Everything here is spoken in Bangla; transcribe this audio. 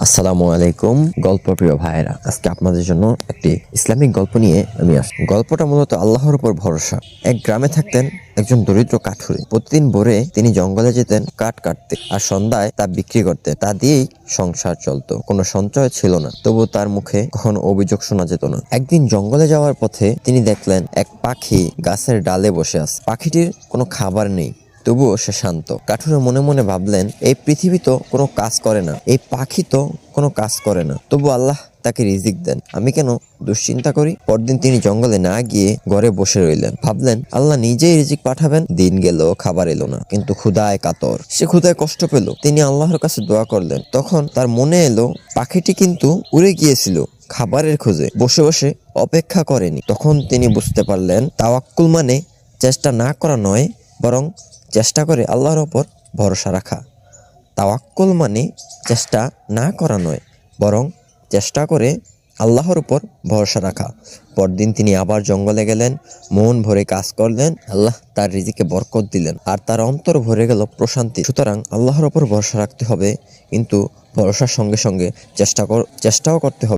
আসসালামু আলাইকুম গল্প প্রিয় ভাইয়েরা, আজকে আপনাদের জন্য একটি ইসলামিক গল্প নিয়ে আমি আসছি। গল্পটা মূলত আল্লাহর উপর ভরসা। এক গ্রামে থাকতেন একজন দরিদ্র কাঠুরে। প্রতিদিন ভোরে তিনি জঙ্গলে যেতেন কাঠ কাটতে, আর সন্ধ্যায় তা বিক্রি করতেন। তা দিয়েই সংসার চলতো। কোনো সঞ্চয় ছিল না, তবু তার মুখে কখনো অভিযোগ শোনা যেত না। একদিন জঙ্গলে যাওয়ার পথে তিনি দেখলেন এক পাখি গাছের ডালে বসে আছে। পাখিটির কোনো খাবার নেই, তবুও সে শান্ত। কাঠুরে মনে মনে ভাবলেন, এই পৃথিবী তো কোনো কাজ করে না, এই পাখি তো কোনো কাজ করে না, তবু আল্লাহ তাকে রিজিক দেন, আমি কেন দুশ্চিন্তা করি। পরদিন তিনি জঙ্গলে না গিয়ে ঘরে বসে রইলেন। ভাবলেন, আল্লাহ নিজেই রিজিক পাঠাবেন। দিন গেল, খাবার এলো না, কিন্তু ক্ষুধায় কাতর। সে ক্ষুধায় কষ্ট পেল। তিনি আল্লাহর কাছে দোয়া করলেন। তখন তার মনে এলো, পাখিটি কিন্তু উড়ে গিয়েছিল খাবারের খোঁজে, বসে বসে অপেক্ষা করেনি। তখন তিনি বুঝতে পারলেন, তাওয়াক্কুল মানে চেষ্টা না করা নয়, বরং চেষ্টা করে আল্লাহর ওপর ভরসা রাখা। তাওয়াক্কুল মানে চেষ্টা না করা নয়, বরং চেষ্টা করে আল্লাহর উপর ভরসা রাখা। পরদিন তিনি আবার জঙ্গলে গেলেন, মন ভরে কাজ করলেন। আল্লাহ তার রিজিকে বরকত দিলেন, আর তার অন্তর ভরে গেল প্রশান্তি। সুতরাং আল্লাহর উপর ভরসা রাখতে হবে, কিন্তু ভরসার সঙ্গে সঙ্গে চেষ্টাও করতে হবে।